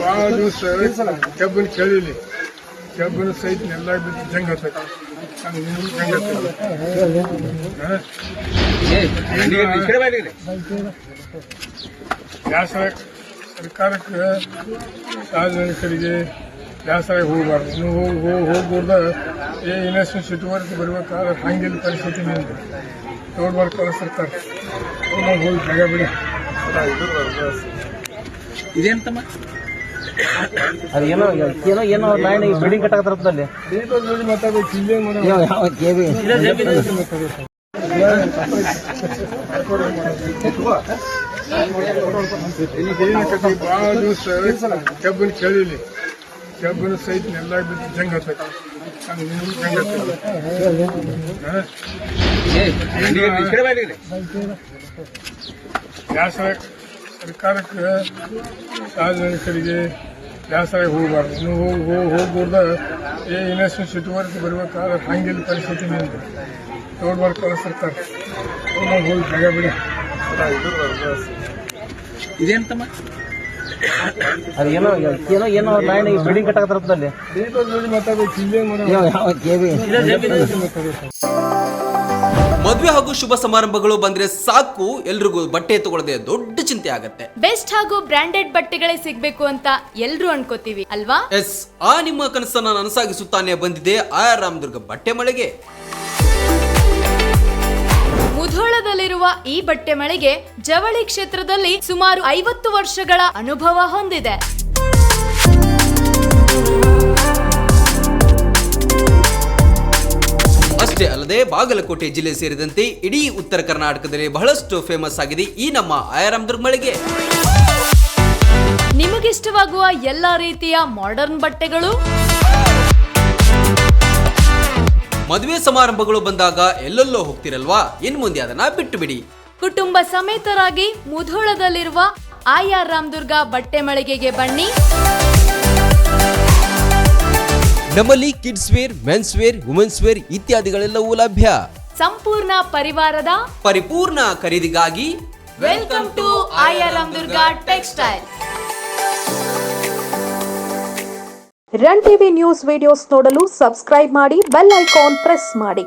ಭಾಳ ದಿವಸ ಕೆಬ್ಬನ ಕೇಳಿಲಿ ಕೆಬ್ಬನ ಸಹಿತ ಎಲ್ಲ ಬಿದ್ದು ಜಂಗ್ ಹತ್ತೈತಿ ವ್ಯಾಸಾಯ ಸರ್ಕಾರಕ್ಕೆ ಸಾರ್ವಜನಿಕರಿಗೆ ವ್ಯಾಸಾಯ ಹೋಗಬಾರ್ದು. ನೀವು ಹೋಗ್ಬೋದ ಇನ್ವೆಸ್ಟ್ಮೆಂಟ್ ಸಿಟಿವರೆಗೆ ಬರ್ಬೇಕಾದ್ರೆ ಹಂಗಿಲ್ಲ ಪರಿಸ್ಥಿತಿ ನಿಂತು ನೋಡ್ಬಾರ್ಕಲ್ಲ ಸರ್ಕಾರ ಹೋಗಿ ಜಾಗ ಬಿಡಿ. ಇದೇಂತಮ್ಮ ಅದೇನೋ ಏನೋ ಏನೋ ಲೈನ್ ಬಿಲ್ಡಿಂಗ್ ಕಟ್ಟಾಕತ್ತಲ್ಲಿ ಮಾತಾಡ್ಬೇಕು ಇಲ್ಲೇ ಭಾಳ ದಿವಸ ಕೆಬ್ಬನ ಕೇಳಿಲಿ ಕೆಬ್ಬನ ಸಹಿತ ಎಲ್ಲ ಬಿದ್ದು ಜಂಗ್ ಹತ್ತೈತಿ ವ್ಯಾಸಾಯ ಸರ್ಕಾರಕ್ಕೆ ಸಾರ್ವಜನಿಕರಿಗೆ ವ್ಯಾಸಾಯ ಹೋಗಬಾರ್ದು. ನೀವು ಹೋಗ್ಬೋದ ಇನ್ವೆಸ್ಟ್ಮೆಂಟ್ ಸಿಟಿವರೆಗೆ ಬರ್ಬೇಕಾದ್ರೆ ಹಂಗಿಲ್ಲ ಪರಿಸ್ಥಿತಿ ನಿಂತು ನೋಡ್ಬಾರ್ಕಲ್ಲ ಸರ್ಕಾರ ಹೋಗಿ ಜಾಗ ಬಿಡಿ. ಇದೇಂತಮ್ಮ ಅದೇನೋ ಏನೋ ಏನೋ ಲೈನ್ ಬಿಲ್ಡಿಂಗ್ ಕಟ್ಟಾಕತ್ತಲ್ಲಿ ಮಾತಾಡ್ಬೇಕು ಇಲ್ಲೇ ಮದುವೆ ಹಾಗೂ ಶುಭ ಸಮಾರಂಭಗಳು ಬಂದ್ರೆ ಸಾಕು ಎಲ್ರಿಗೂ ಬಟ್ಟೆ ತಗೊಳ್ಳದೆ ದೊಡ್ಡ ಚಿಂತೆ ಆಗತ್ತೆ. ಬೆಸ್ಟ್ ಹಾಗೂ ಬ್ರಾಂಡೆಡ್ ಬಟ್ಟೆಗಳೇ ಸಿಗ್ಬೇಕು ಅಂತ ಎಲ್ರು ಅನ್ಕೋತೀವಿ ಅಲ್ವಾ? ಎಸ್, ಆ ನಿಮ್ಮ ಕನಸನ್ನ ನನಸಾಗಿಸುತ್ತಾನೆ ಬಂದಿದೆ ಆರ್ ರಾಮದುರ್ಗ ಬಟ್ಟೆ ಮಳೆಗೆ. ಮುಧೋಳದಲ್ಲಿರುವ ಈ ಬಟ್ಟೆ ಮಳಿಗೆ ಜವಳಿ ಕ್ಷೇತ್ರದಲ್ಲಿ ಸುಮಾರು 50 ವರ್ಷಗಳ ಅನುಭವ ಹೊಂದಿದೆ. ಅಷ್ಟೇ ಅಲ್ಲದೆ ಬಾಗಲಕೋಟೆ ಜಿಲ್ಲೆ ಸೇರಿದಂತೆ ಇಡೀ ಉತ್ತರ ಕರ್ನಾಟಕದಲ್ಲಿ ಬಹಳಷ್ಟು ಫೇಮಸ್ ಆಗಿದೆ ಈ ನಮ್ಮ ಆರ್ ರಾಮದುರ್ಗ ಮಳಿಗೆ. ನಿಮಗಿಷ್ಟವಾಗುವ ಎಲ್ಲಾ ರೀತಿಯ ಮಾಡರ್ನ್ ಬಟ್ಟೆಗಳು, ಮದುವೆ ಸಮಾರಂಭಗಳು ಬಂದಾಗ ಎಲ್ಲೆಲ್ಲೋ ಹೋಗ್ತಿರಲ್ವಾ, ಇನ್ ಮುಂದೆ ಅದನ್ನ ಬಿಟ್ಟು ಬಿಡಿ. ಕುಟುಂಬ ಸಮೇತರಾಗಿ ಮುಧೋಳದಲ್ಲಿರುವ ಆರ್ ರಾಮದುರ್ಗ ಬಟ್ಟೆ ಮಳಿಗೆಗೆ ಬನ್ನಿ. ನಮ್ಮಲ್ಲಿ kids wear, men's wear, women's wear ಇತ್ಯಾದಿಗಳೆಲ್ಲವೂ ಲಭ್ಯ. ಸಂಪೂರ್ಣ ಪರಿವಾರದ ಪರಿಪೂರ್ಣ ಖರೀದಿಗಾಗಿ welcome to R Ramdurg textile. Run TV news videos ನೋಡಲು ಸಬ್ಸ್ಕ್ರೈಬ್ ಮಾಡಿ, ಬೆಲ್ ಐಕಾನ್ ಪ್ರೆಸ್ ಮಾಡಿ.